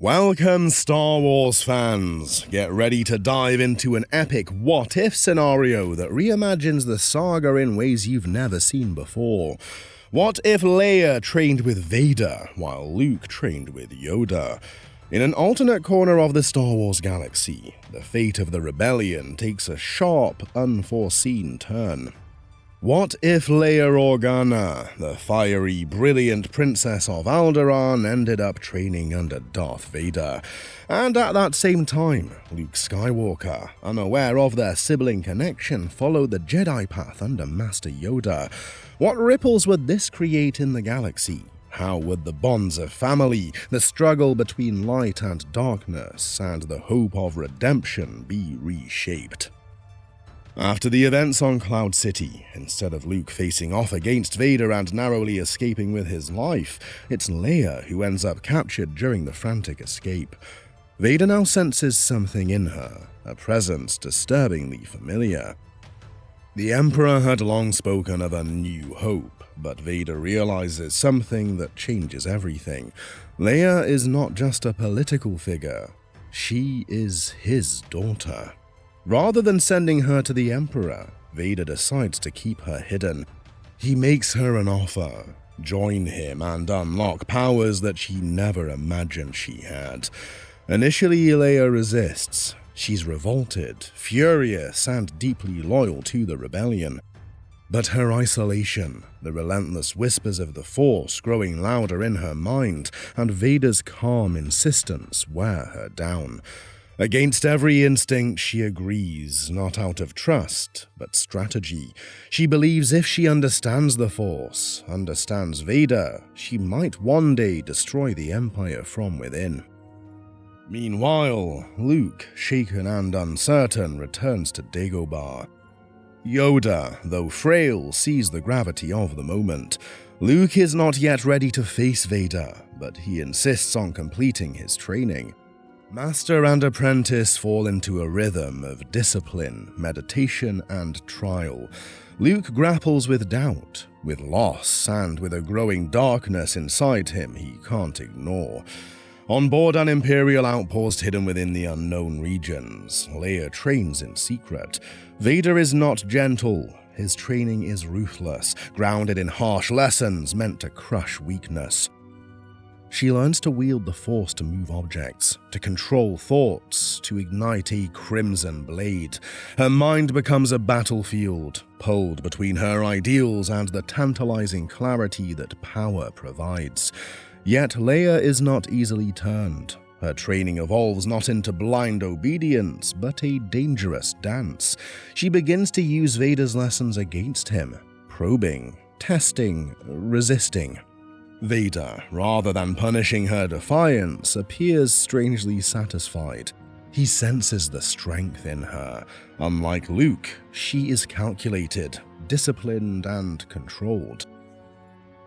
Welcome, Star Wars fans! Get ready to dive into an epic what-if scenario that reimagines the saga in ways you've never seen before. What if Leia trained with Vader while Luke trained with Yoda? In an alternate corner of the Star Wars galaxy, the fate of the rebellion takes a sharp, unforeseen turn. What if Leia Organa, the fiery, brilliant princess of Alderaan, ended up training under Darth Vader? And at that same time, Luke Skywalker, unaware of their sibling connection, followed the Jedi path under Master Yoda. What ripples would this create in the galaxy? How would the bonds of family, the struggle between light and darkness, and the hope of redemption be reshaped? After the events on Cloud City, instead of Luke facing off against Vader and narrowly escaping with his life, it's Leia who ends up captured during the frantic escape. Vader now senses something in her, a presence disturbingly familiar. The Emperor had long spoken of a new hope, but Vader realizes something that changes everything. Leia is not just a political figure, she is his daughter. Rather than sending her to the Emperor, Vader decides to keep her hidden. He makes her an offer: join him and unlock powers that she never imagined she had. Initially, Leia resists. She's revolted, furious, and deeply loyal to the rebellion. But her isolation, the relentless whispers of the Force growing louder in her mind, and Vader's calm insistence wear her down. Against every instinct, she agrees, not out of trust, but strategy. She believes if she understands the Force, understands Vader, she might one day destroy the Empire from within. Meanwhile, Luke, shaken and uncertain, returns to Dagobah. Yoda, though frail, sees the gravity of the moment. Luke is not yet ready to face Vader, but he insists on completing his training. Master and apprentice fall into a rhythm of discipline, meditation, and trial. Luke grapples with doubt, with loss, and with a growing darkness inside him he can't ignore. On board an Imperial outpost hidden within the unknown regions, Leia trains in secret. Vader is not gentle. His training is ruthless, grounded in harsh lessons meant to crush weakness. She learns to wield the Force to move objects, to control thoughts, to ignite a crimson blade. Her mind becomes a battlefield, pulled between her ideals and the tantalizing clarity that power provides. Yet Leia is not easily turned. Her training evolves not into blind obedience, but a dangerous dance. She begins to use Vader's lessons against him, probing, testing, resisting. Vader, rather than punishing her defiance, appears strangely satisfied. He senses the strength in her. Unlike Luke, she is calculated, disciplined, and controlled.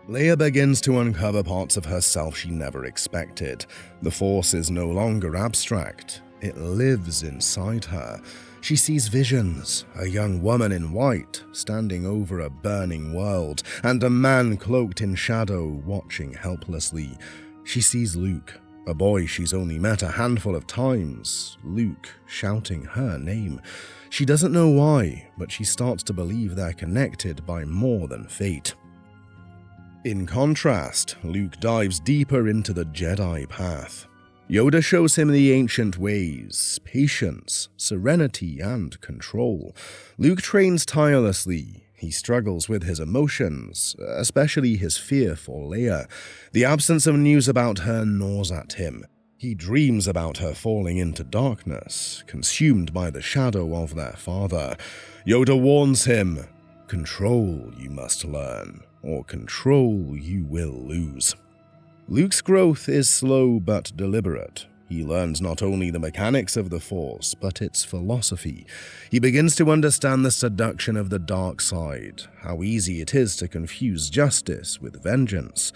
Leia begins to uncover parts of herself she never expected. The Force is no longer abstract. It lives inside her. She sees visions, a young woman in white standing over a burning world, and a man cloaked in shadow watching helplessly. She sees Luke, a boy she's only met a handful of times, Luke shouting her name. She doesn't know why, but she starts to believe they're connected by more than fate. In contrast, Luke dives deeper into the Jedi path. Yoda shows him the ancient ways, patience, serenity, and control. Luke trains tirelessly. He struggles with his emotions, especially his fear for Leia. The absence of news about her gnaws at him. He dreams about her falling into darkness, consumed by the shadow of their father. Yoda warns him, "Control you must learn, or control you will lose." Luke's growth is slow but deliberate. He learns not only the mechanics of the Force, but its philosophy. He begins to understand the seduction of the dark side, how easy it is to confuse justice with vengeance.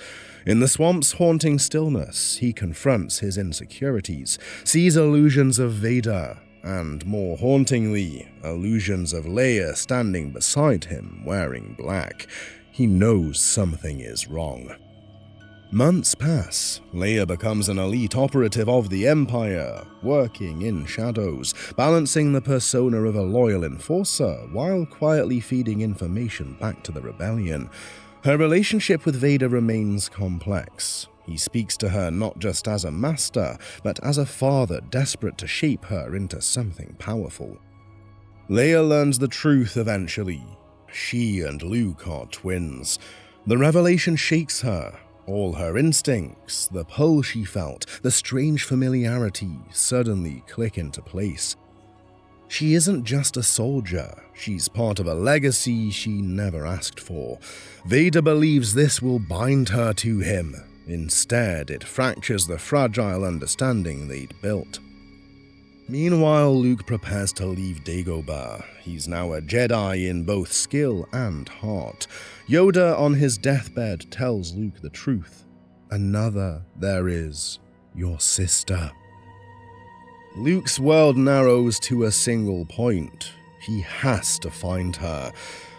In the swamp's haunting stillness, he confronts his insecurities, sees illusions of Vader, and more hauntingly, illusions of Leia standing beside him wearing black. He knows something is wrong. Months pass. Leia becomes an elite operative of the Empire, working in shadows, balancing the persona of a loyal enforcer while quietly feeding information back to the rebellion. Her relationship with Vader remains complex. He speaks to her not just as a master, but as a father desperate to shape her into something powerful. Leia learns the truth eventually. She and Luke are twins. The revelation shakes her. All her instincts, the pull she felt, the strange familiarity suddenly click into place. She isn't just a soldier, she's part of a legacy she never asked for. Vader believes this will bind her to him. Instead, it fractures the fragile understanding they'd built. Meanwhile, Luke prepares to leave Dagobah. He's now a Jedi in both skill and heart. Yoda on his deathbed tells Luke the truth. Another there is, your sister. Luke's world narrows to a single point. He has to find her.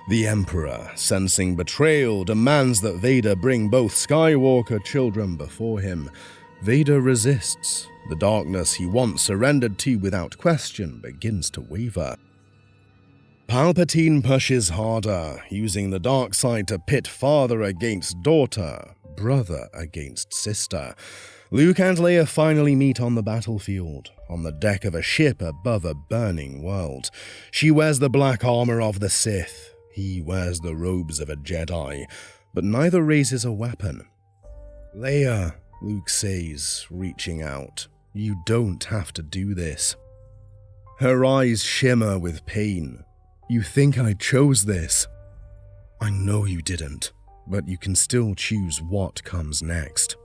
The Emperor, sensing betrayal, demands that Vader bring both Skywalker children before him. Vader resists. The darkness he once surrendered to without question begins to waver. Palpatine pushes harder, using the dark side to pit father against daughter, brother against sister. Luke and Leia finally meet on the battlefield, on the deck of a ship above a burning world. She wears the black armor of the Sith. He wears the robes of a Jedi, but neither raises a weapon. Leia, Luke says, reaching out, you don't have to do this. Her eyes shimmer with pain. You think I chose this? I know you didn't, but you can still choose what comes next.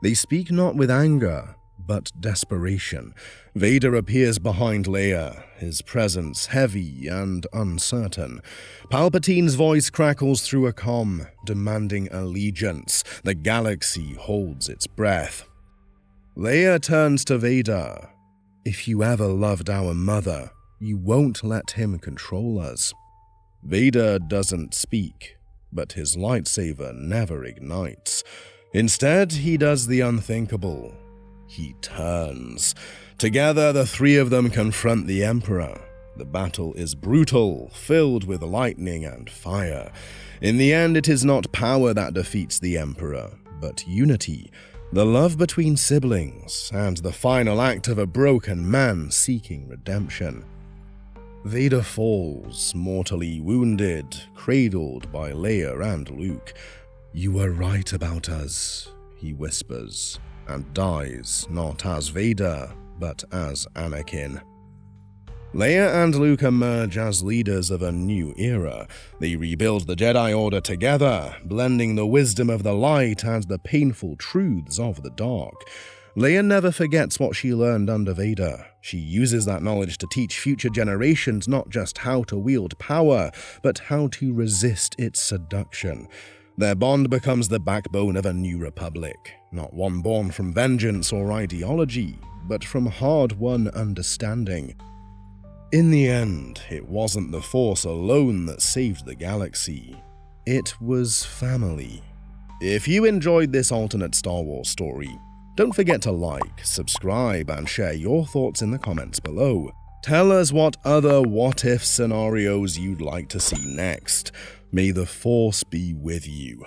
They speak not with anger, but desperation. Vader appears behind Leia, his presence heavy and uncertain. Palpatine's voice crackles through a comm, demanding allegiance. The galaxy holds its breath. Leia turns to Vader. If you ever loved our mother, you won't let him control us. Vader doesn't speak, but his lightsaber never ignites. Instead, he does the unthinkable. He turns. Together, the three of them confront the Emperor. The battle is brutal, filled with lightning and fire. In the end, it is not power that defeats the Emperor, but unity, the love between siblings, and the final act of a broken man seeking redemption. Vader falls, mortally wounded, cradled by Leia and Luke. You were right about us, he whispers, and dies not as Vader, but as Anakin. Leia and Luke emerge as leaders of a new era. They rebuild the Jedi Order together, blending the wisdom of the light and the painful truths of the dark. Leia never forgets what she learned under Vader. She uses that knowledge to teach future generations not just how to wield power, but how to resist its seduction. Their bond becomes the backbone of a new republic, not one born from vengeance or ideology, but from hard-won understanding. In the end, it wasn't the Force alone that saved the galaxy. It was family. If you enjoyed this alternate Star Wars story, don't forget to like, subscribe, and share your thoughts in the comments below. Tell us what other what-if scenarios you'd like to see next. May the Force be with you.